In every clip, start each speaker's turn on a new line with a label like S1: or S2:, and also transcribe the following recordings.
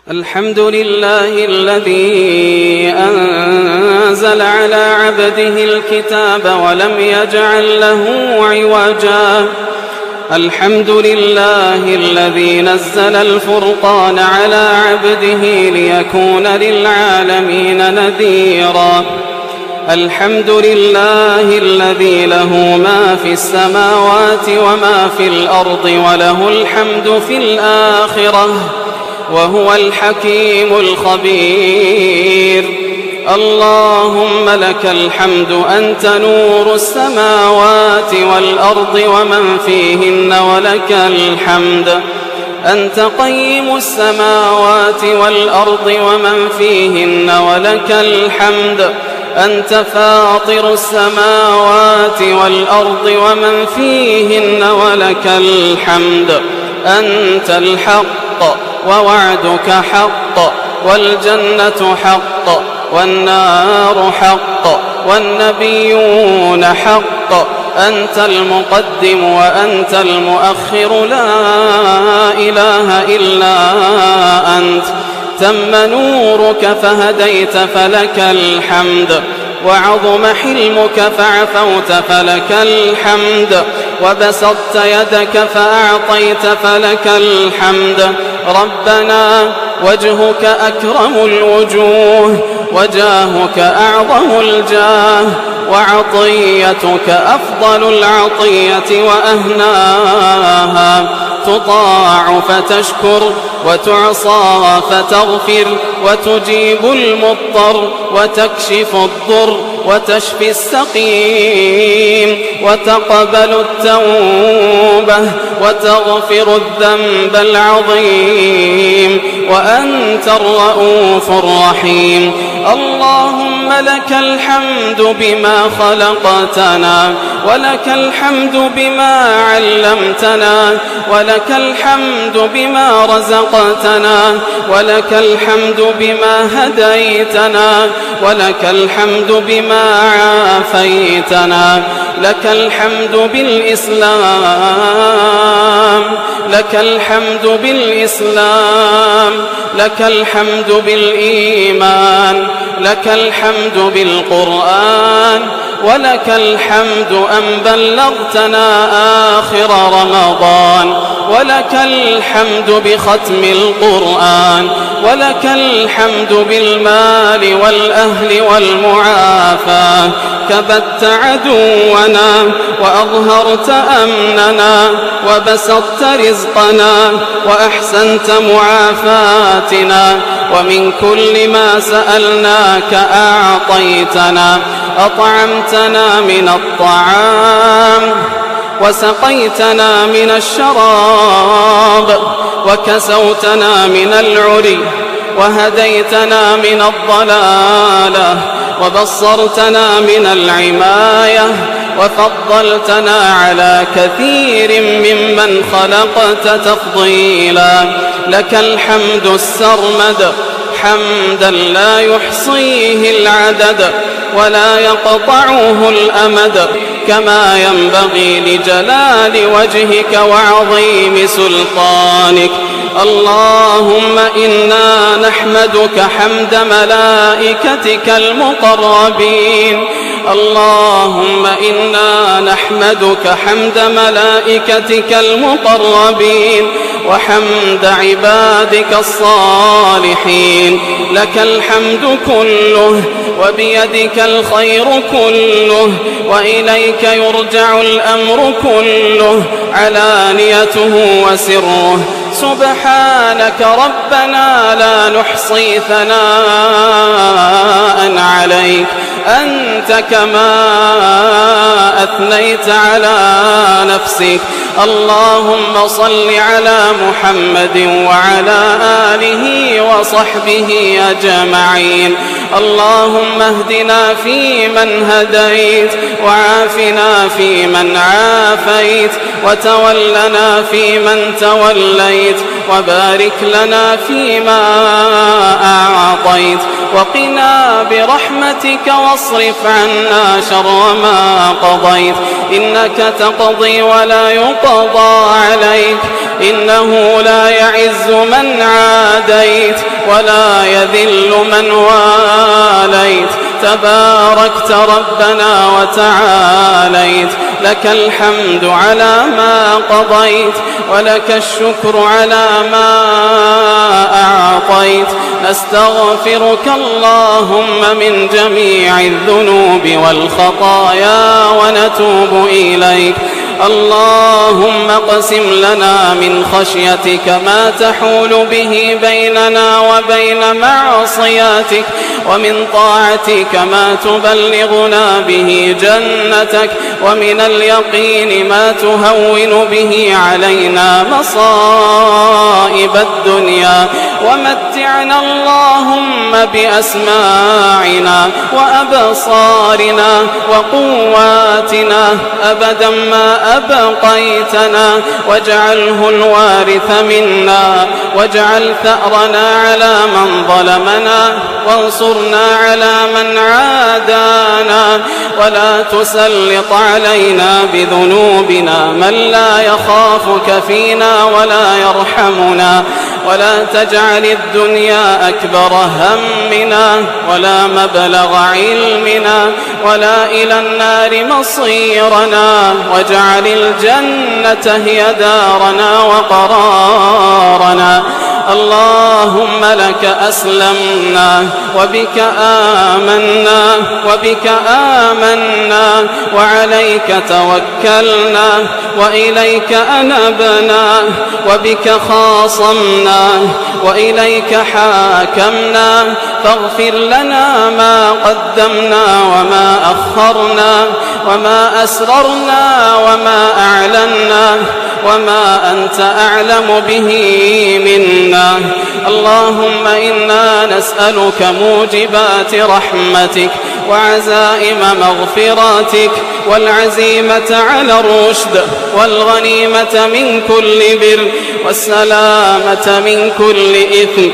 S1: الحمد لله الذي أنزل على عبده الكتاب ولم يجعل له عوجا. الحمد لله الذي نزل الفرقان على عبده ليكون للعالمين نذيرا. الحمد لله الذي له ما في السماوات وما في الأرض وله الحمد في الآخرة وهو الحكيم الخبير. اللهم لك الحمد أنت نور السماوات والأرض ومن فيهن ولك الحمد. أنت قيم السماوات والأرض ومن فيهن ولك الحمد. أنت فاطر السماوات والأرض ومن فيهن ولك الحمد. أنت الحق ووعدك حق والجنة حق والنار حق والنبيون حق. أنت المقدم وأنت المؤخر لا إله إلا أنت. تم نورك فهديت فلك الحمد وعظم حلمك فعفوت فلك الحمد وبسطت يدك فأعطيت فلك الحمد. ربنا وجهك أكرم الوجوه وجاهك أعظم الجاه وعطيتك أفضل العطية وأهناها. تطاع فتشكر وتعصى فتغفر وتجيب المضطر وتكشف الضر وتشفي السقيم وتقبل التوبة وتغفر الذنب العظيم وأنت الرؤوف الرحيم. اللهم لك الحمد بما خلقتنا ولك الحمد بما علمتنا ولك الحمد بما رزقتنا ولك الحمد بما هديتنا ولك الحمد بما عافيتنا. لك الحمد بالإسلام لك الحمد بالإسلام لك الحمد بالإيمان لك الحمد بالقرآن ولك الحمد أن بلغتنا آخر رمضان ولك الحمد بختم القرآن ولك الحمد بالمال والأهل والمعافاة. كبت عدونا وأظهرت أمننا وبسطت رزقنا وأحسنت معافاتنا ومن كل ما سألناك أعطيتنا. أطعمتنا من الطعام وسقيتنا من الشراب وكسوتنا من العري وهديتنا من الضلالة وبصرتنا من العماية وفضلتنا على كثير ممن خلقت تفضيلا. لك الحمد السرمد حمدا لا يحصيه العدد ولا يقطعه الأمد كما ينبغي لجلال وجهك وعظيم سلطانك. اللهم إنا نحمدك حمد ملائكتك المقربين. اللهم إنا نحمدك حمد ملائكتك المقربين وحمد عبادك الصالحين. لك الحمد كله وبيدك الخير كله وإليك يرجع الأمر كله علانيته وسره. سبحانك ربنا لا نحصي ثناء عليك أنت كما أثنيت على نفسك. اللهم صل على محمد وعلى آله وصحبه أجمعين. اللهم اهدنا فيمن هديت وعافنا فيمن عافيت وتولنا فيمن توليت وبارك لنا فيما أعطيت وقنا برحمتك واصرف عنا شر ما قضيت إنك تقضي ولا يقضى عليك إنه لا يعز من عاديت ولا يذل من واليت تباركت ربنا وتعاليت لك الحمد على ما قضيت ولك الشكر على ما أعطيت نستغفرك اللهم من جميع الذنوب والخطايا ونتوب إليك اللهم اقسم لنا من خشيتك ما تحول به بيننا وبين معصياتك ومن طاعتك ما تبلغنا به جنتك ومن اليقين ما تهون به علينا مصائب الدنيا ومتعنا اللهم بأسماعنا وأبصارنا وقواتنا أبدا ما أبقيتنا واجعله الوارث منا واجعل ثأرنا على من ظلمنا وانصرنا على من عادانا ولا تسلط علينا بذنوبنا من لا يخافك فينا ولا يرحمنا ولا تجعل الدنيا أكبر همنا ولا مبلغ علمنا ولا إلى النار مصيرنا واجعل الجنة هي دارنا وقرارنا اللهم لك أسلمنا وبك آمنا وعليك توكلنا وإليك أنبنا وبك خاصمنا وإليك حاكمنا فاغفر لنا ما قدمنا وما أخرنا وما أسررنا وما أعلنا وما أنت أعلم به منا اللهم إنا نسألك موجبات رحمتك وعزائم مغفراتك والعزيمة على الرشد والغنيمة من كل بر والسلامة من كل إثم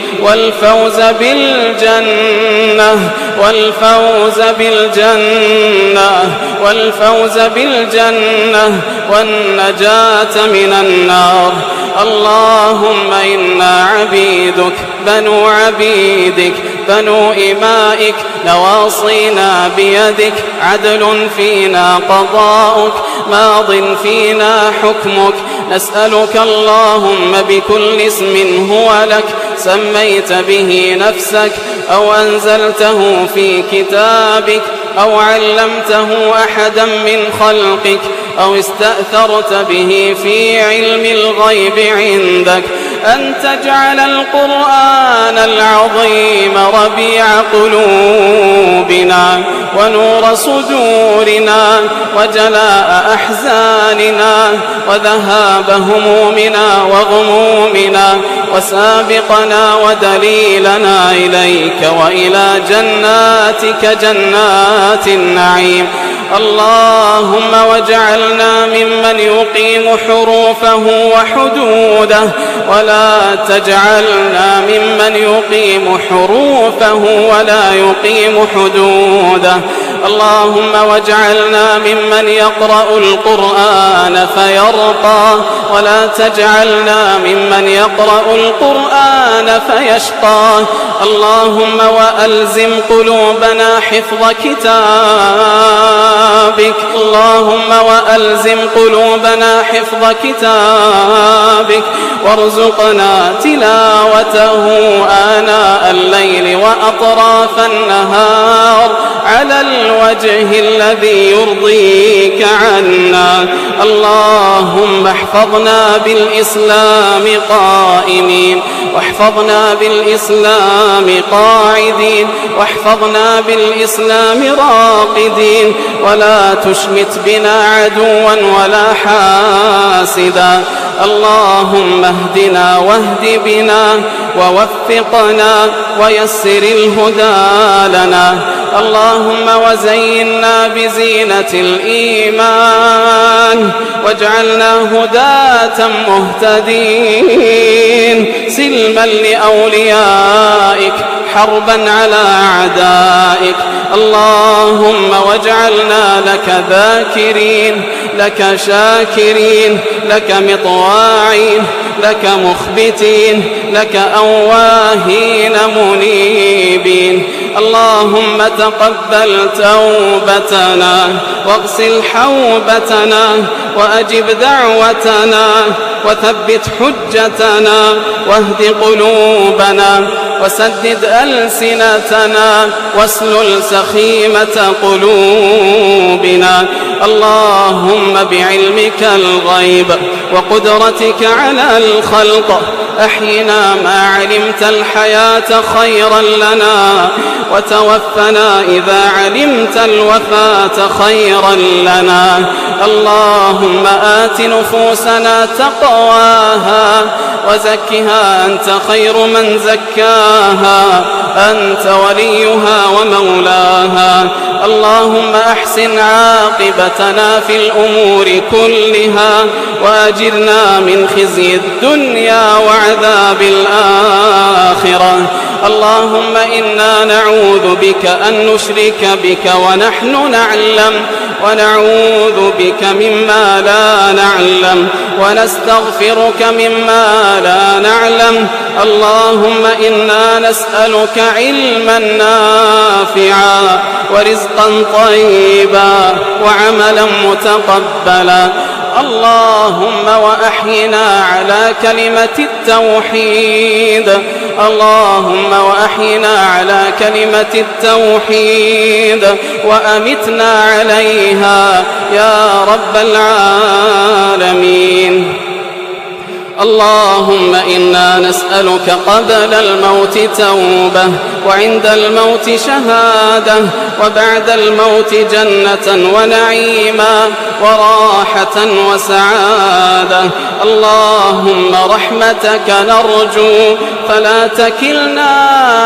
S1: والفوز بالجنة والنجاة من النار اللهم إنا عبيدك بنو عبيدك بنو إمائك نواصينا بيدك عدل فينا قضاؤك ماض فينا حكمك نسألك اللهم بكل اسم هو لك سميت به نفسك أو أنزلته في كتابك أو علمته أحدا من خلقك أو استأثرت به في علم الغيب عندك أن تجعل القرآن العظيم ربيع قلوبنا ونور صدورنا وجلاء أحزاننا وذهاب همومنا وغمومنا وسابقنا ودليلنا إليك وإلى جناتك جنات النعيم اللهم واجعلنا ممن يقيم حروفه وحدوده ولا تجعلنا ممن يقيم حروفه ولا يقيم حدوده اللهم واجعلنا ممن يقرأ القرآن فيرقى ولا تجعلنا ممن يقرأ القرآن فيشقى اللهم وألزم قلوبنا حفظ كتابك اللهم وألزم قلوبنا حفظ كتابك وارزقنا تلاوته آناء الليل وأطراف النهار على الوجه الذي يرضيك عنا اللهم احفظنا بالإسلام قائمين واحفظنا بالإسلام قاعدين واحفظنا بالإسلام راقدين ولا تشمت بنا عدوا ولا حاسدا اللهم اهدنا واهد بنا ووفقنا ويسر الهدى لنا اللهم وزينا بزينة الإيمان واجعلنا هداة مهتدين سلما لأوليائك حربا على أعدائك. اللهم واجعلنا لك ذاكرين، لك شاكرين، لك مطواعين، لك مخبتين، لك أواهين منيبين. اللهم تقبل توبتنا واغسل حوبتنا وأجب دعوتنا وثبت حجتنا واهد قلوبنا وسدد ألسنتنا واسلل سخيمة قلوبنا. اللهم بعلمك الغيب وقدرتك على الخلق أحينا ما علمت الحياة خيرا لنا، وتوفنا إذا علمت الوفاة خيرا لنا. اللهم آت نفوسنا تقواها وزكها أنت خير من زكاها، أنت وليها ومولاها. اللهم أحسن عاقبتنا في الأمور كلها وأجرنا من خزي الدنيا وعذاب الآخرة. اللهم إنا نعوذ بك أن نشرك بك ونحن نعلم، ونعوذ بك مما لا نعلم، ونستغفرك مما لا نعلم. اللهم إنا نسألك علما نافعا ورزقا طيبا وعملا متقبلا. اللهم وأحينا على كلمة التوحيد، اللهم وأحينا على كلمة التوحيد وأمتنا عليها يا رب العالمين. اللهم إنا نسألك قبل الموت توبة، وعند الموت شهادة، وبعد الموت جنة ونعيما وراحة وسعادة. اللهم رحمتك نرجو فلا تكلنا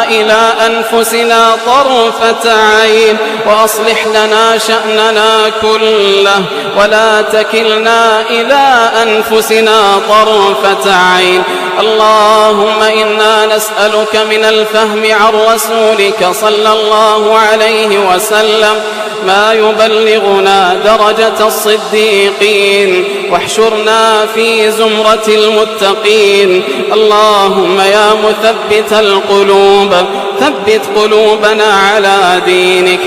S1: إلى أنفسنا طرفة عين، وأصلح لنا شأننا كله ولا تكلنا إلى أنفسنا طرفة عين. اللهم إنا نسألك من الفهم عن رسولك صلى الله عليه وسلم ما يبلغنا درجة الصديقين، واحشرنا في زمرة المتقين. اللهم يا مثبت القلوب ثبت قلوبنا على دينك.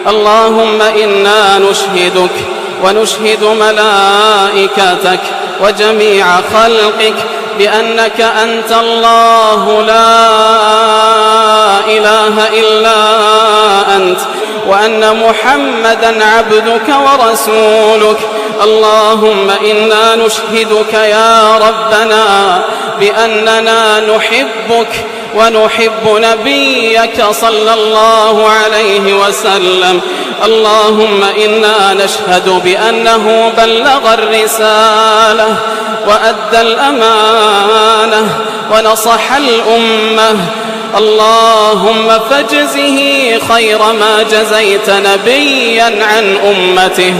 S1: اللهم إنا نشهدك ونشهد ملائكتك وجميع خلقك بأنك أنت الله لا إله إلا أنت، وأن محمدًا عبدك ورسولك. اللهم إنا نشهدك يا ربنا بأننا نحبك ونحب نبيك صلى الله عليه وسلم. اللهم إنا نشهد بأنه بلغ الرسالة وأدى الأمانة ونصح الأمة. اللهم فاجزه خير ما جزيت نبيا عن أمته.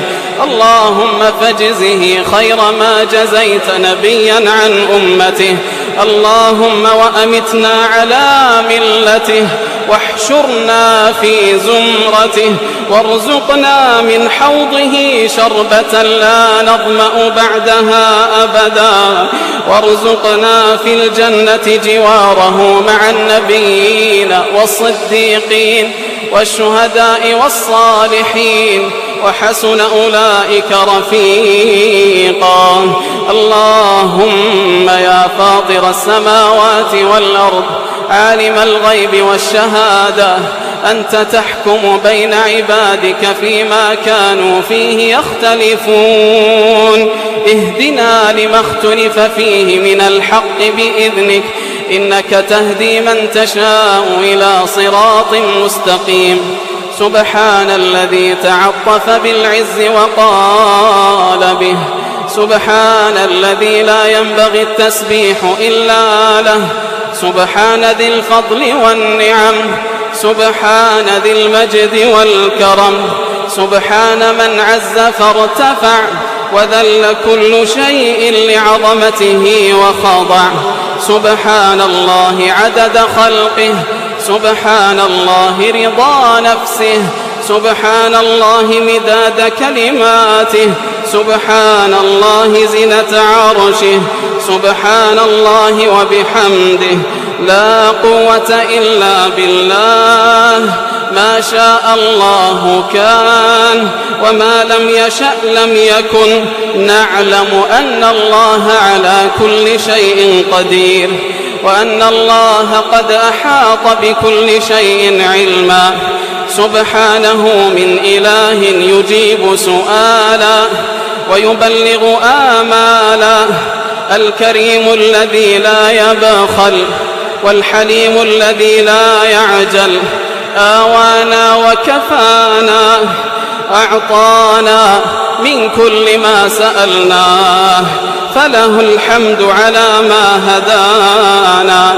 S1: اللهم فاجزه خير ما جزيت نبيا عن أمته. اللهم وأمتنا على ملته، واحشرنا في زمرته، وارزقنا من حوضه شربة لا نظمأ بعدها أبدا، وارزقنا في الجنة جواره مع النبيين والصديقين والشهداء والصالحين، وحسن أولئك رفيقا. اللهم يا فاطر السماوات والأرض عالم الغيب والشهادة، أنت تحكم بين عبادك فيما كانوا فيه يختلفون. اهدنا لما اختلف فيه من الحق بإذنك، إنك تهدي من تشاء إلى صراط مستقيم. سبحان الذي تعطف بالعز وقال به، سبحان الذي لا ينبغي التسبيح إلا له، سبحان ذي الفضل والنعم، سبحان ذي المجد والكرم، سبحان من عز فارتفع وذل كل شيء لعظمته وخضع، سبحان الله عدد خلقه، سبحان الله رضا نفسه، سبحان الله مداد كلماته، سبحان الله زنة عرشه، سبحان الله وبحمده. لا قوة إلا بالله، ما شاء الله كان وما لم يشأ لم يكن. نعلم أن الله على كل شيء قدير، وأن الله قد أحاط بكل شيء علما. سبحانه من إله يجيب سؤالا ويبلغ آمالا، الكريم الذي لا يبخل، والحليم الذي لا يعجل. آوانا وكفانا، أعطانا من كل ما سألناه، فله الحمد على ما هدانا،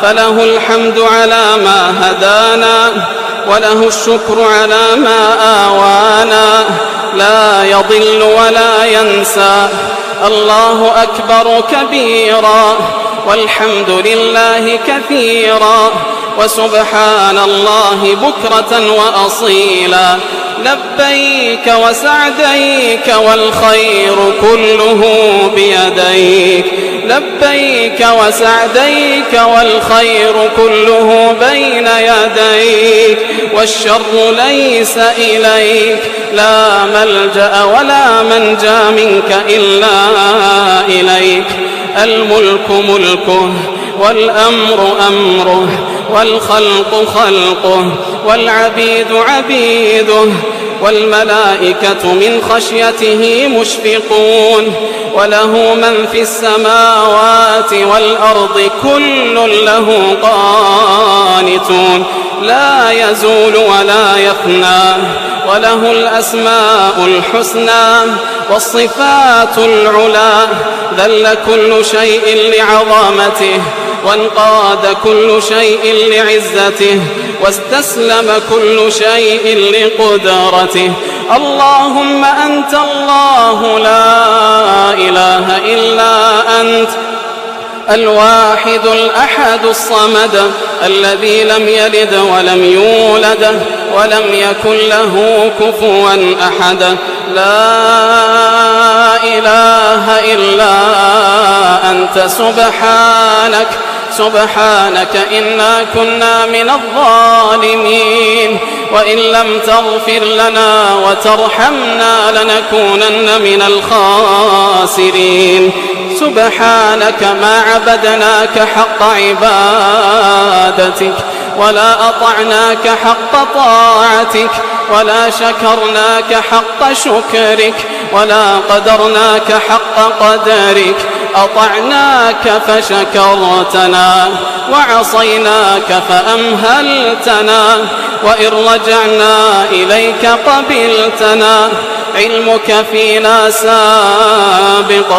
S1: فله الحمد على ما هدانا، وله الشكر على ما آوانا. لا يضل ولا ينسى. الله أكبر كبيرا، والحمد لله كثيرا، وسبحان الله بكرة وأصيلا. لبيك وسعديك والخير كله بيديك، لبيك وسعديك والخير كله بين يديك، والشر ليس إليك، لا ملجأ ولا منجى منك إلا إليك. الملك ملكه، والأمر أمره، والخلق خلقه، والعبيد عبيده، والملائكة من خشيته مشفقون، وله من في السماوات والأرض كل له قانتون، لا يزول ولا يفنى، وله الأسماء الحسنى والصفات العلى. ذل كل شيء لعظمته، وانقاد كل شيء لعزته، واستسلم كل شيء لقدرته. اللهم أنت الله، لا إله إلا أنت، الواحد الأحد الصمد، الذي لم يلد ولم يولد ولم يكن له كفوا أحد. لا إله إلا أنت، سبحانك سبحانك إنا كنا من الظالمين، وإن لم تغفر لنا وترحمنا لنكونن من الخاسرين. سبحانك ما عبدناك حق عبادتك، ولا أطعناك حق طاعتك، ولا شكرناك حق شكرك، ولا قدرناك حق قدرك. أطعناك فشكرتنا، وعصيناك فأمهلتنا، وإن رجعنا إليك قبلتنا. علمك فينا سابق،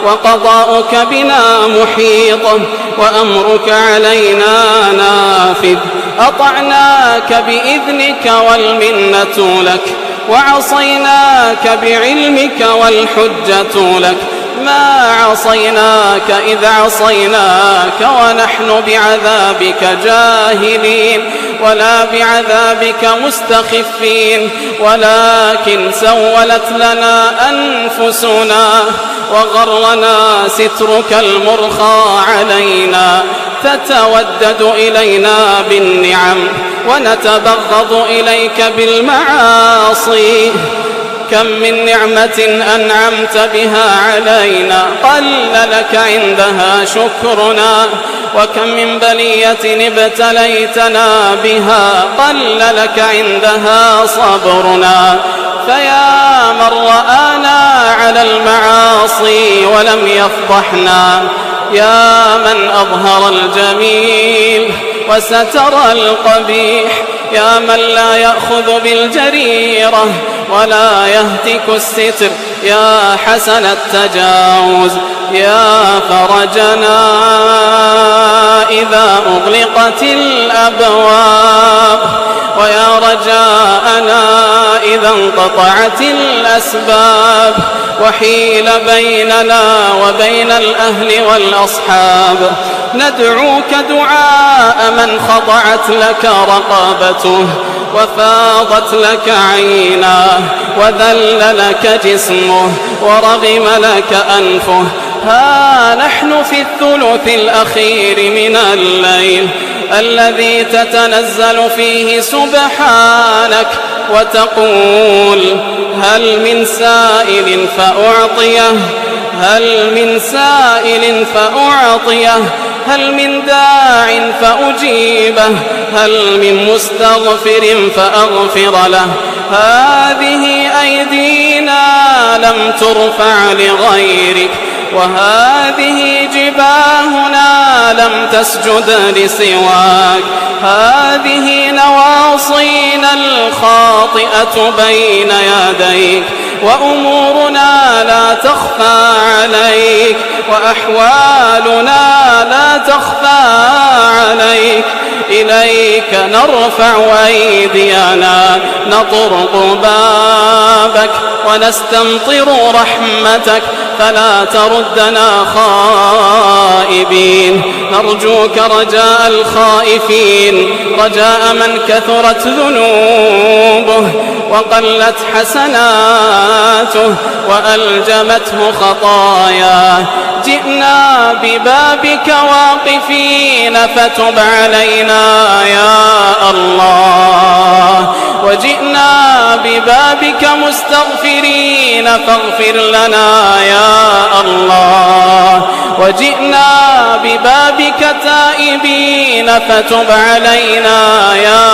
S1: وقضاؤك بنا محيط، وأمرك علينا نافذ. أطعناك بإذنك والمنة لك، وعصيناك بعلمك والحجة لك. ما عصيناك إذ عصيناك ونحن بعذابك جاهلين، ولا بعذابك مستخفين، ولكن سولت لنا أنفسنا، وغرنا سترك المرخى علينا. تتودد إلينا بالنعم، ونتبغض إليك بالمعاصي. كم من نعمة أنعمت بها علينا قل لك عندها شكرنا، وكم من بلية ابتليتنا بها قل لك عندها صبرنا. فيا من رآنا على المعاصي ولم يفضحنا، يا من أظهر الجميل وستر القبيح، يا من لا يأخذ بالجريرة ولا يهتك الستر، يا حسن التجاوز، يا فرجنا إذا أغلقت الأبواب، ويا رجاءنا إذا انقطعت الأسباب وحيل بيننا وبين الأهل والأصحاب. ندعوك دعاء من خضعت لك رقابته وفاضت لك عيناه وذل لك جسمه ورغم لك أنفه. ها نحن في الثلث الأخير من الليل الذي تتنزل فيه سبحانك وتقول: هل من سائل فأعطيه، هل من سائل فأعطيه، هل من داع فأجيبه، هل من مستغفر فأغفر له. هذه أيدينا لم ترفع لغيرك، وهذه جباهنا لم تسجد لسواك، هذه نواصينا الخاطئة بين يديك، وأمورنا لا تخفى عليك، وأحوالنا لا تخفى عليك. إليك نرفع أيدينا نطرق بابك ونستمطر رحمتك، فلا تردنا خائبين. نرجوك رجاء الخائفين، رجاء من كثرت ذنوبه وقلت حسناته وألجمته خطاياه. جئنا ببابك واقفين فتب علينا يا الله، وجئنا ببابك مستغفرين فاغفر لنا يا الله، وجئنا ببابك تائبين فتب علينا يا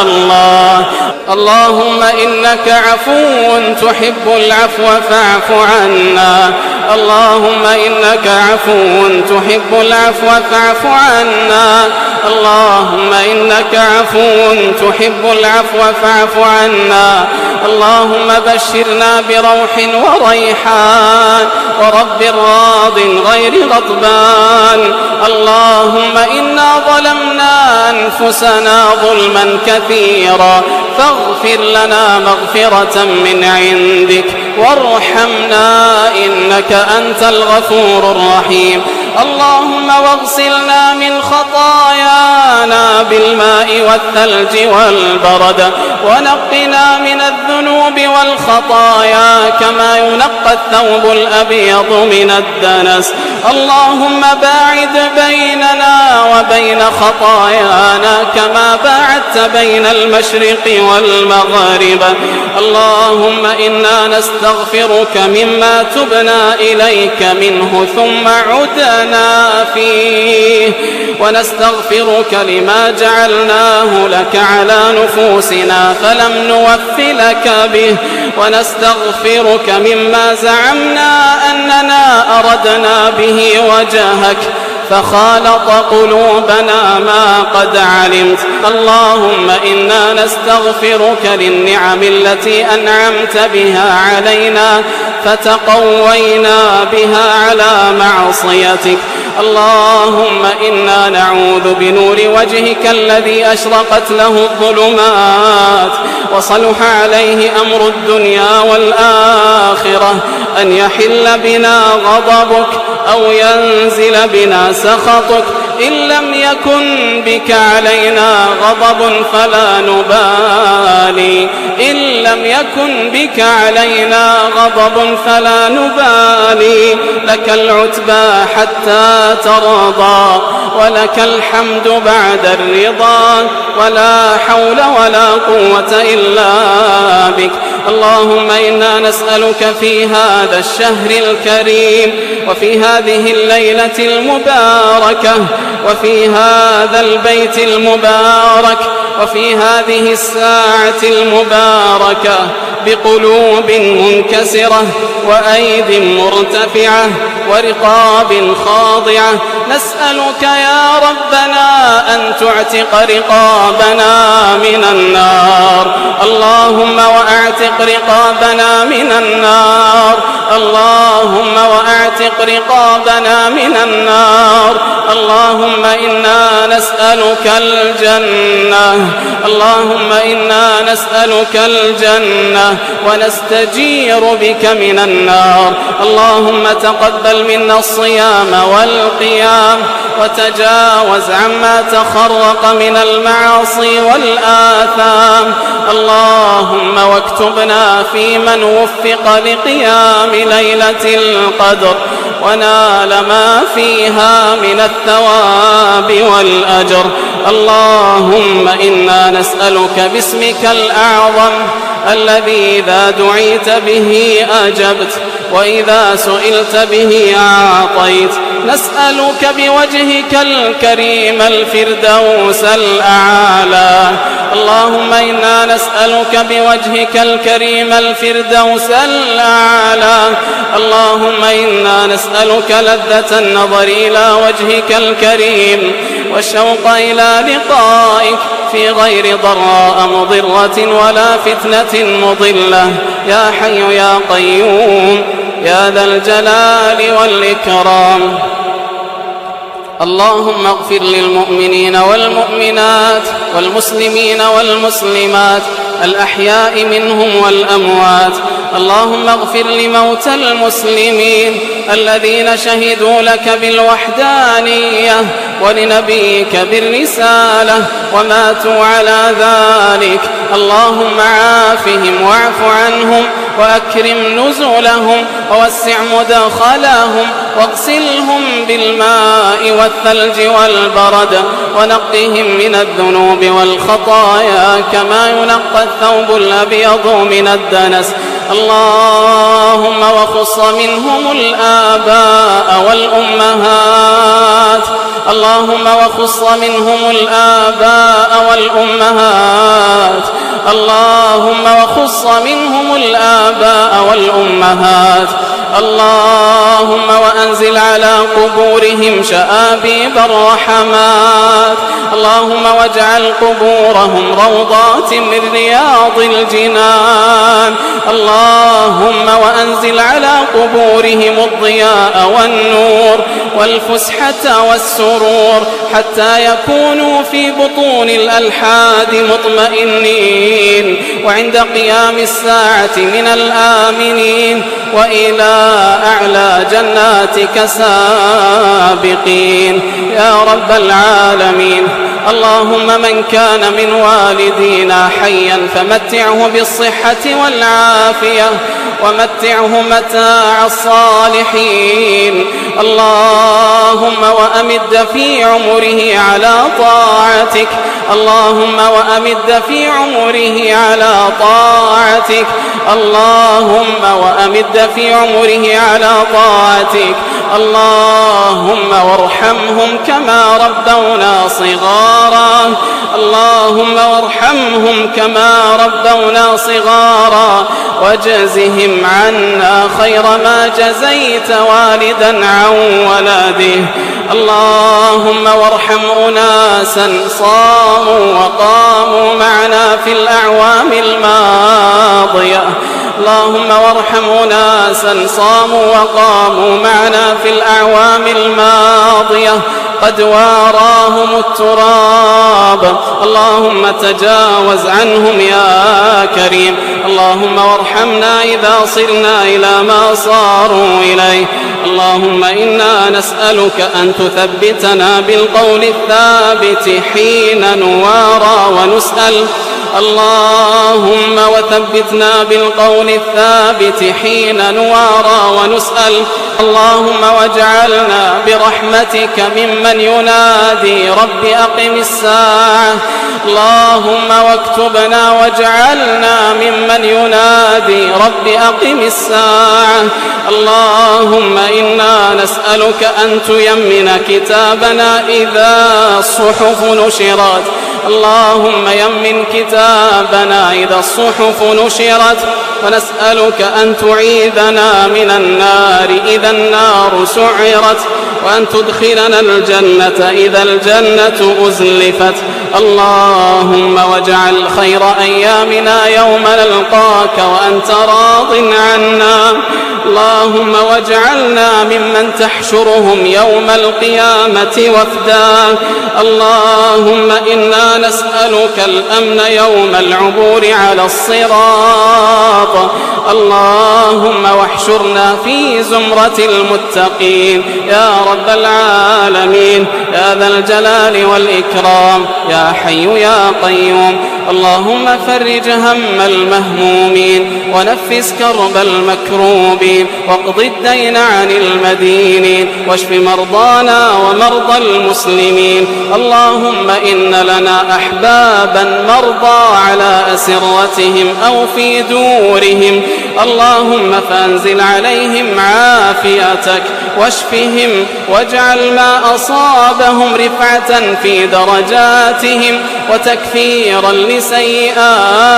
S1: الله. اللهم إنك عفو تحب العفو فاعف عنا، اللهم إنك عفو تحب العفو فاعف عنا، اللهم إنك عفو تحب العفو فاعف عنا. اللهم بشرنا بروح وريحان ورب راض غير غضبان. اللهم إنا ظلمنا أنفسنا ظلما كثيرا فاغفر لنا مغفرة من عندك وارحمنا إنك أنت الغفور الرحيم. اللهم واغسلنا من خطايانا بالماء والثلج والبرد، ونقنا من الذنوب والخطايا كما ينقى الثوب الأبيض من الدنس. اللهم باعد بيننا وبين خطايانا كما باعدت بين المشرق والمغرب. اللهم إنا نستغفرك مما تبنا إليك منه ثم عدنا فيه، ونستغفرك لما جعلناه لك على نفوسنا فلم نوف لك به، ونستغفرك مما زعمنا أننا أردنا به وجهك فخالط قلوبنا ما قد علمت. اللهم إنا نستغفرك للنعم التي أنعمت بها علينا فتقوينا بها على معصيتك. اللهم إنا نعوذ بنور وجهك الذي أشرقت له الظلمات وصلح عليه أمر الدنيا والآخرة أن يحل بنا غضبك أو ينزل بنا سخطك. إن لم يكن بك علينا غضب فلا نبالي، إن لم يكن بك علينا غضب فلا نبالي. لك العتبى حتى ترضى ولك الحمد بعد الرضا، ولا حول ولا قوة إلا بك. اللهم إنا نسألك في هذا الشهر الكريم وفي هذه الليلة المباركة وفي هذا البيت المبارك وفي هذه الساعة المباركة بقلوب منكسرة وأيد مرتفعة ورقاب خاضعة، نسألك يا ربنا أن تعتق رقابنا من النار. اللهم وأعتق رقابنا من النار، اللهم وأعتق رقابنا من النار. اللهم إنا نسألك الجنة، اللهم إنا نسألك الجنة ونستجير بك من النار. اللهم تقبل منا الصيام والقيام وتجاوز عما تخرق من المعاصي والآثام. اللهم واكتبنا في من وفق لقيام ليلة القدر ونال ما فيها من الثواب والأجر. اللهم إنا نسألك باسمك الأعظم الذي إذا دعيت به أجبت وإذا سئلت به أعطيت، نسألك بوجهك الكريم الفردوس الأعلى. اللهم إنا نسألك بوجهك الكريم الفردوس الأعلى. اللهم إنا نسألك لذة النظر إلى وجهك الكريم والشوق إلى لقائك في غير ضراء مضرة ولا فتنة مضلة، يا حي يا قيوم يا ذا الجلال والإكرام. اللهم اغفر للمؤمنين والمؤمنات والمسلمين والمسلمات الأحياء منهم والأموات. اللهم اغفر لموتى المسلمين الذين شهدوا لك بالوحدانية ولنبيك بالرسالة وماتوا على ذلك. اللهم عافهم واعف عنهم وأكرم نزلهم ووسع مدخلهم واغسلهم بالماء والثلج والبرد ونقهم من الذنوب والخطايا كما ينقى الثوب الأبيض من الدنس. اللهم وخص منهم الآباء والأمهات. اللهم وخص منهم الآباء والأمهات. اللهم وخص منهم الآباء والأمهات. اللهم وأنزل على قبورهم شآبيب الرحمات. اللهم واجعل قبورهم روضات من رياض الجنان. اللهم وأنزل على قبورهم الضياء والنور والفسحة والسرور حتى يكونوا في بطون الألحاد مطمئنين وعند قيام الساعة من الآمنين وإلى أعلى جناتك سابقين يا رب العالمين. اللهم من كان من والدينا حيا فمتعه بالصحة والعافية ومتعه متاع الصالحين. اللهم وأمد في عمره على طاعتك. اللهم وأمد في عمره على طاعتك. اللهم وأمد في عمره على طاعتك. اللهم وارحمهم كما ربونا صغارا. اللهم وارحمهم كما ربونا صغارا واجزهم عنا خير ما جزيت والدا عن ولده. اللهم وارحم أناسا صاموا وقاموا معنا في الأعوام الماضية. اللهم وارحم أناسا صاموا وقاموا معنا في الأعوام الماضية قد واراهم التراب. اللهم تجاوز عنهم يا كريم. اللهم وارحمنا إذا صرنا إلى ما صاروا إليه. اللهم إنا نسألك أن تثبتنا بالقول الثابت حين نوارى ونسأل. اللهم وثبتنا بالقول الثابت حين نوارى ونسأل. اللهم واجعلنا برحمتك ممن ينادي رب أقم الساعة. اللهم واكتبنا واجعلنا ممن ينادي رب أقم الساعة. اللهم إنا نسألك أن تيمن كتابنا إذا الصحف نشرت. اللهم يمن كتابنا إذا الصحف نشرت ونسألك أن تعيذنا من النار إذا النار سعرت وأن تدخلنا الجنة إذا الجنة أزلفت. اللهم واجعل خير أيامنا يوم نلقاك وأنت راض عنا اللهم واجعلنا ممن تحشرهم يوم القيامة وفدا. اللهم إنا نسألك الأمن يوم العبور على الصراط. اللهم واحشرنا في زمرة المتقين يا رب العالمين يا ذا الجلال والإكرام يا حي يا قيوم. اللهم فرج هم المهمومين ونفس كرب المكروبين واقض الدين عن المدينين واشف مرضانا ومرضى المسلمين. اللهم إن لنا أحبابا مرضى على أسرتهم أو في دورهم، اللهم فانزل عليهم عافيتك واشفهم واجعل ما أصابهم رفعة في درجاتهم وتكفيرا لسيئاتهم.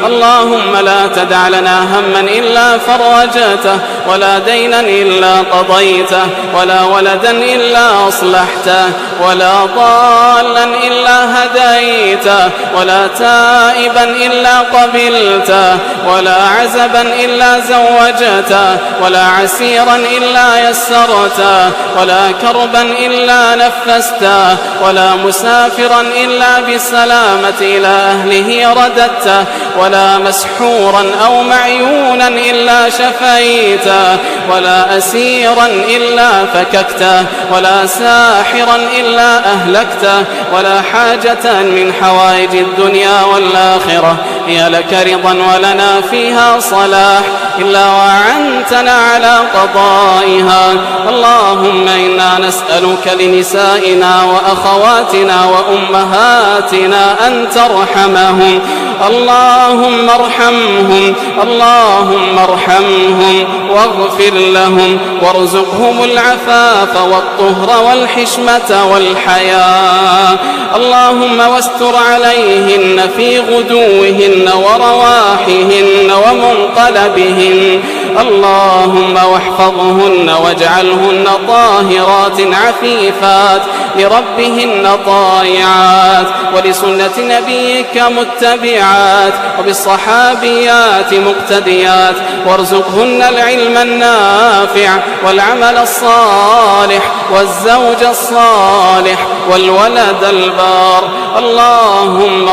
S1: اللهم لا تدع لنا هما إلا فرجته ولا دينا إلا قضيته ولا ولدا إلا أصلحته ولا ضالا إلا هديته ولا تائبا إلا قبلته ولا عزبا إلا زوجته ولا عسيرا إلا يسرته ولا كربا إلا نفسته ولا مسافرا إلا بالسلامة إلى أهله رددته ولا مسحورا أو معيونا إلا شفيته ولا أسيرا إلا فككته ولا ساحرا إلا أهلكته ولا حاجة من حوائج الدنيا والآخرة هي لك رضا ولنا فيها صلاح إلا وعنتنا على قضائها. اللهم إنا نسألك لنسائنا وأخواتنا وأمهاتنا أن ترحمهم. اللهم ارحمهم اللهم ارحمهم واغفر لهم وارزقهم العفاف والطهر والحشمة والحياء. اللهم واستر عليهن في غدوهن ورواحهن ومنقلبهن. اللهم واحفظهن واجعلهن طاهرات عفيفات لربهن طائعات ولسنة نبيك متبعات وبالصحابيات مقتديات. وارزقهن العلم النافع والعمل الصالح والزوج الصالح والولد البار. اللهم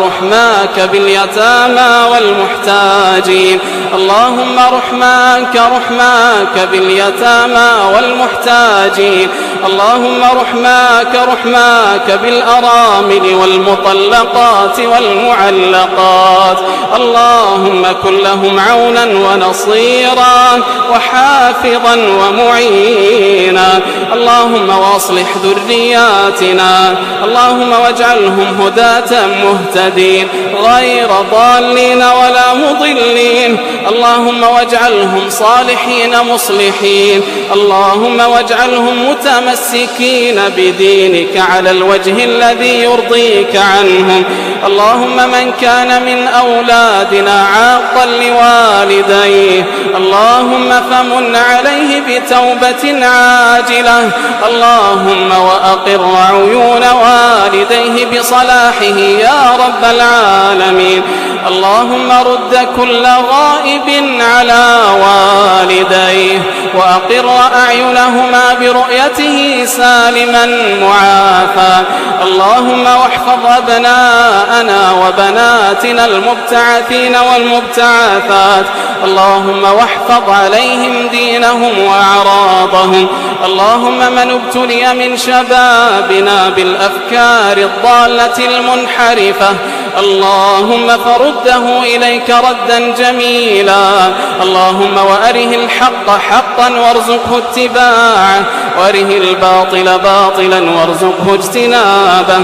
S1: رحماك باليتامى والمحتاجين. اللهم رحماك باليتامى والمحتاجين. اللهم رحماك بالأرامل والمطلقات والمعلقات. اللهم كن لهم عونا ونصيرا وحافظا ومعينا. اللهم واصلح ذرياتنا. اللهم واجعلهم هداة مهتدين غير ضالين ولا مضلين. اللهم واجعلهم صالحين مصلحين. اللهم واجعلهم متمسكين بدينك على الوجه الذي يرضيك عنهم. اللهم من كان من أولادنا عاقا لوالديه اللهم فمن عليه بتوبة عاجلة. اللهم وأقر عيون والديه بصلاحه يا رب العالمين. اللهم رد كل غائب على والديه وأقر أعينهما برؤيته سالما معافى. اللهم واحفظ أبناءنا وبناتنا المبتعثين والمبتعثات. اللهم واحفظ عليهم دينهم وأعراضهم. اللهم من ابتلي من شبابنا بالأفكار الضالة المنحرفة اللهم فرده إليك ردا جميلا. اللهم وأره الحق حقا وارزقه اتباعه وأره الباطل باطلا وارزقه اجتنابه.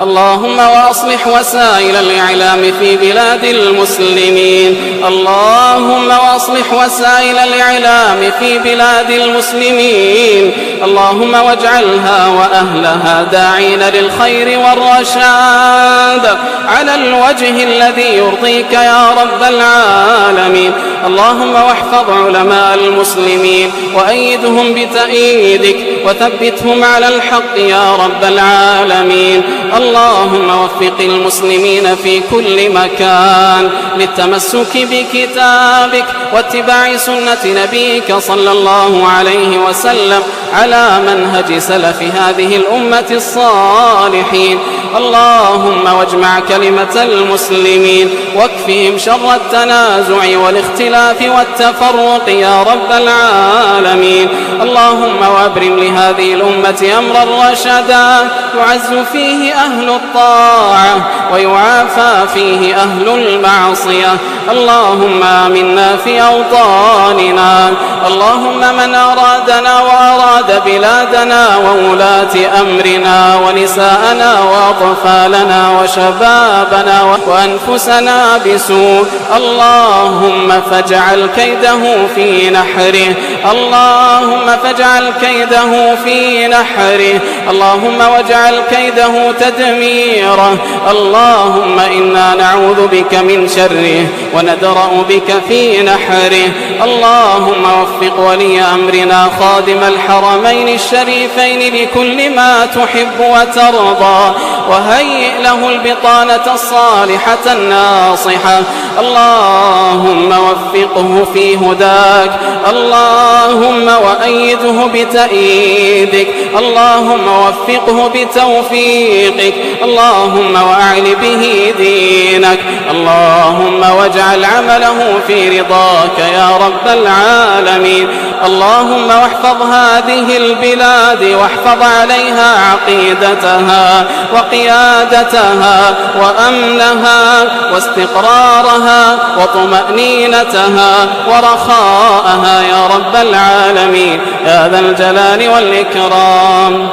S1: اللهم وأصلح وسائل الإعلام في بلاد المسلمين. اللهم وأصلح وسائل الإعلام في بلاد المسلمين. اللهم واجعلها وأهلها داعين للخير والرشاد على الوجه الذي يرضيك يا رب العالمين. اللهم واحفظ علماء المسلمين وأيدهم بتأييدك وثبتهم على الحق يا رب العالمين. اللهم وفق المسلمين في كل مكان للتمسك بكتابك واتباع سنة نبيك صلى الله عليه وسلم على منهج سلف هذه الأمة الصالحين. اللهم واجمع كلمة المسلمين واكفهم شر التنازع والاختلاف والتفرق يا رب العالمين. اللهم وابرم لهذه الأمة أمرا رشدا يعز فيه أهل الطاعة ويعافى فيه أهل المعصية. اللهم آمنا في أوطاننا. اللهم من أرادنا وأراد بلادنا وولاة أمرنا ونساءنا وأطفالنا وشبابنا وأنفسنا بسوء اللهم فاجعل كيده في نحره. اللهم فاجعل كيده في نحره. اللهم واجعل كيده تدميره. اللهم إنا نعوذ بك من شره وندرأ بك في نحره. اللهم وفق ولي أمرنا خادم الحرمين الشريفين لكل ما تحب وترضى وهيئ له البطانة الصالحة الناصحة. اللهم وفقه في هداك. اللهم وأيده بتأييدك. اللهم وفقه بتوفيقك. اللهم وأعل به دينك. اللهم واجعل عمله في رضاك يا رب العالمين. اللهم واحفظ هذه البلاد واحفظ عليها عقيدتها وقيادتها وأمنها واستقرارها وطمأنينتها ورخاءها يا رب العالمين يا ذا الجلال والإكرام.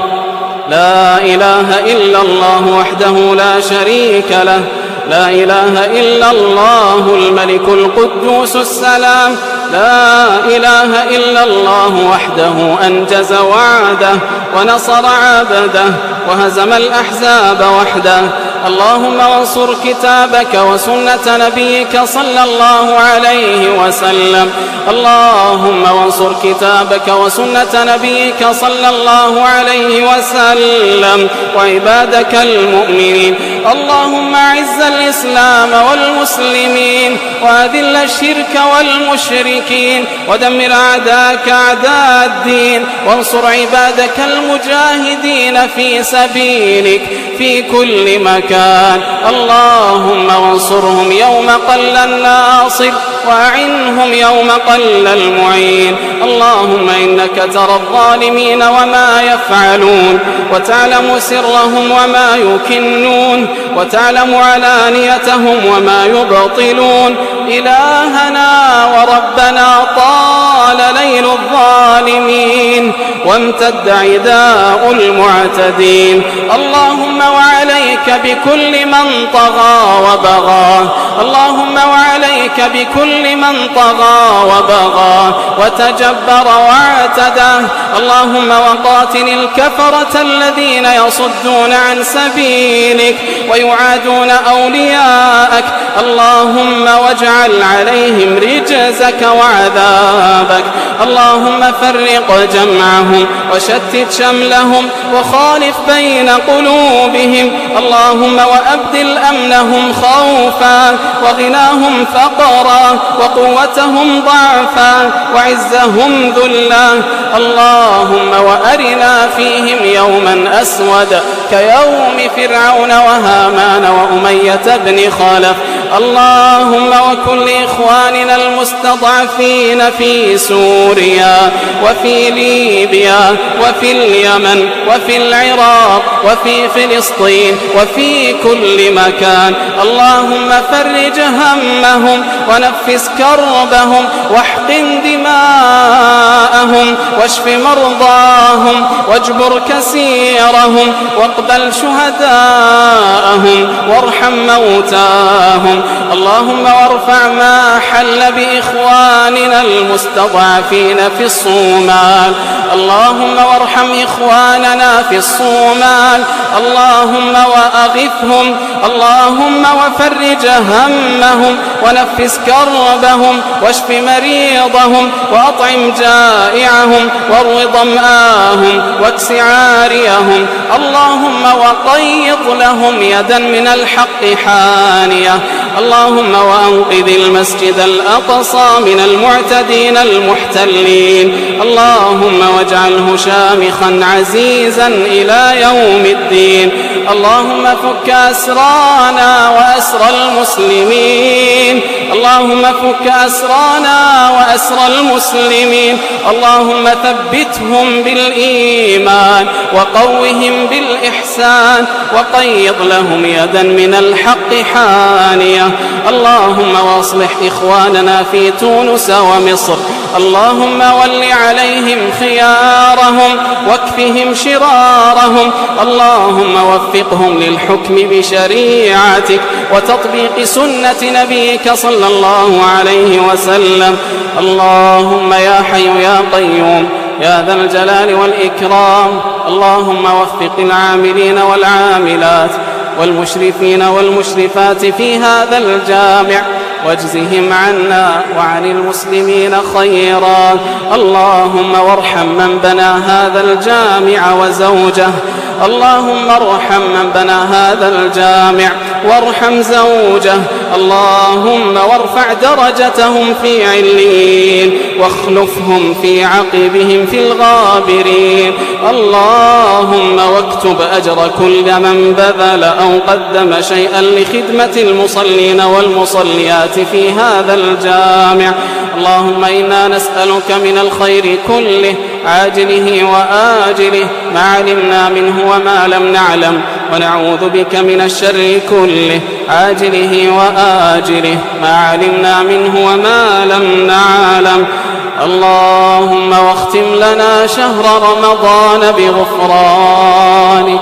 S1: لا إله إلا الله وحده لا شريك له. لا إله إلا الله الملك القدوس السلام. لا إله إلا الله وحده أنجز وعده ونصر عبده وهزم الأحزاب وحده. اللهم وانصر كتابك وسنة نبيك صلى الله عليه وسلم. اللهم وانصر كتابك وسنة نبيك صلى الله عليه وسلم وعبادك المؤمنين. اللهم أعز الإسلام والمسلمين وأذل الشرك والمشركين ودمر أعداءك أعداء الدين وانصر عبادك المجاهدين في سبيلك في كل مكان. اللهم وانصرهم يوم قل الناصر وأعنهم يوم قل المعين. اللهم إنك ترى الظالمين وما يفعلون وتعلم سرهم وما يكنون وتعلم علانيتهم وما يبطلون. إلهنا وربنا طال ليل الظالمين وامتد عداء المعتدين. اللهم وعليك بكل من طغى وبغى. اللهم وعليك بكل من طغى وبغى وتجبر واعتدى. اللهم وقاتل الكفرة الذين يصدون عن سبيلك ويعادون أولياءك. اللهم واجعل عليهم رجزك وعذابك. اللهم فرق جمعهم وشتت شملهم وخالف بين قلوبهم. اللهم وأبدل أمنهم خوفا وغناهم فقرا وقوتهم ضعفا وعزهم ذلا. اللهم وأرنا فيهم يوما أسود كيوم فرعون وهامان وأمية بن خلف. اللهم وكن لإخواننا المستضعفين في سوريا وفي ليبيا وفي اليمن وفي العراق وفي فلسطين وفي كل مكان. اللهم فرج همهم ونفس كربهم واحقن دماءهم واشف مرضاهم واجبر كسيرهم واقبل شهداءهم وارحم موتاهم. اللهم وارفع ما حل بإخواننا المستضعفين في الصومال. اللهم وارحم إخواننا في الصومال. اللهم وأغثهم. اللهم وفرج همهم ونفس كربهم واشف مريضهم وأطعم جائعهم جائعهم وارو ظمآهم واكس عاريهم. اللهم وقيض لهم يدا من الحق حانية. اللهم وأنقذ المسجد الأقصى من المعتدين المحتلين. اللهم واجعله شامخا عزيزا إلى يوم الدين. اللهم فك أسرانا وأسر المسلمين. اللهم فك أسرانا وأسر المسلمين. اللهم ثبتهم بالإيمان وقوهم بالإحسان وقيض لهم يدا من الحق حانية. اللهم واصلح إخواننا في تونس ومصر. اللهم ول عليهم خيارهم واكفهم شرارهم. اللهم وفقهم للحكم بشريعتك وتطبيق سنة نبيك صلى الله عليه وسلم. اللهم يا حي يا قيوم يا ذا الجلال والإكرام، اللهم وفق العاملين والعاملات والمشرفين والمشرفات في هذا الجامع واجزهم عنا وعن المسلمين خيرا. اللهم وارحم من بنى هذا الجامع وزوجه. اللهم ارحم من بنى هذا الجامع وارحم زوجه. اللهم وارفع درجتهم في عليين واخلفهم في عقبهم في الغابرين. اللهم واكتب أجر كل من بذل أو قدم شيئا لخدمة المصلين والمصليات في هذا الجامع. اللهم إنا نسألك من الخير كله عاجله وآجله ما علمنا منه وما لم نعلم، ونعوذ بك من الشر كله عاجله وآجله ما علمنا منه وما لم نعلم. اللهم واختم لنا شهر رمضان بغفرانك.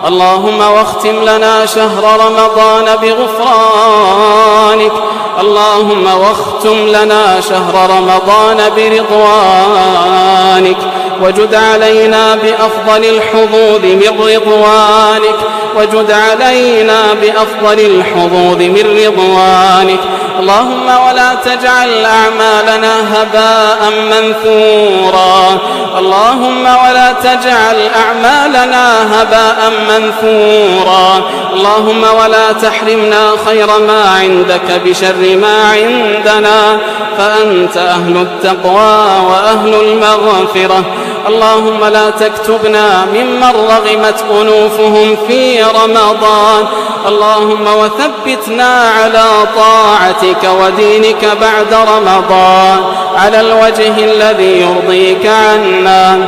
S1: اللهم واختم لنا شهر رمضان بغفرانك. اللهم واختم لنا شهر رمضان برضوانك، وجد علينا بأفضل الحظوظ من رضوانك، وجد علينا بأفضل الحظوظ من رضوانك. اللهم ولا تجعل أعمالنا هباء منثورا. اللهم ولا تجعل أعمالنا هباء منثورا. اللهم ولا تحرمنا خير ما عندك بشر ما عندنا، فأنت أهل التقوى وأهل المغفرة. اللهم لا تكتبنا ممن رغمت أنوفهم في رمضان. اللهم وثبتنا على طاعتك ودينك بعد رمضان على الوجه الذي يرضيك عنا.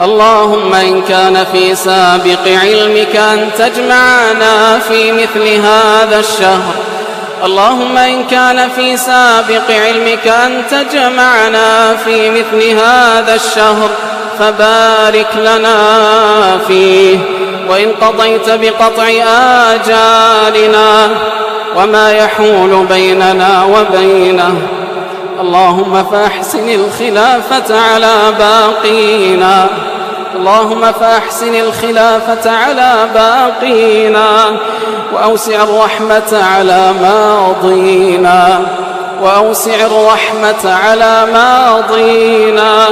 S1: اللهم إن كان في سابق علمك أن تجمعنا في مثل هذا الشهر، اللهم إن كان في سابق علمك أن تجمعنا في مثل هذا الشهر فبارك لنا فيه. وإن قضيت بقطع آجالنا وما يحول بيننا وبينه، اللهم فأحسن الخلافة على باقينا. اللهم فأحسن الخلافة على باقينا، وأوسع الرحمة على ماضينا، وأوسع الرحمة على ماضينا،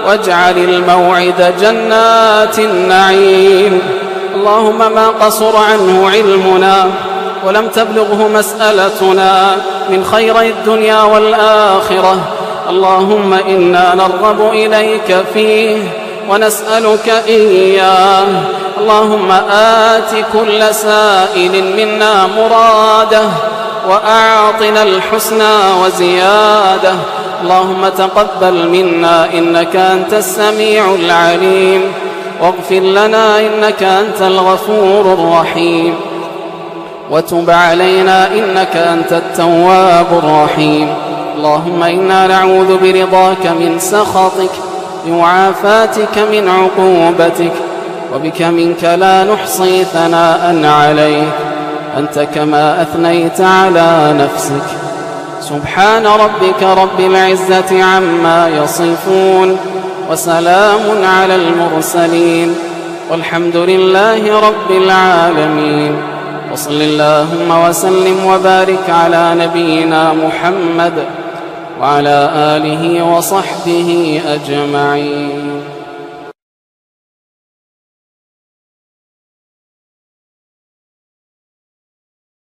S1: واجعل الموعد جنات النعيم. اللهم ما قصر عنه علمنا ولم تبلغه مسألتنا من خيري الدنيا والآخرة، اللهم إنا نرغب إليك فيه ونسألك إياه. اللهم آت كل سائل منا مراده، وأعطنا الحسنى وزيادة. اللهم تقبل منا إنك أنت السميع العليم، واغفر لنا إنك أنت الغفور الرحيم، وتب علينا إنك أنت التواب الرحيم. اللهم إنا نعوذ برضاك من سخطك، بمعافاتك من عقوبتك، وبك منك لا نحصي ثناء عليك، أنت كما أثنيت على نفسك. سبحان ربك رب العزة عما يصفون، وسلام على المرسلين، والحمد لله رب العالمين. وصل اللهم وسلم وبارك على نبينا محمد وعلى آله وصحبه أجمعين.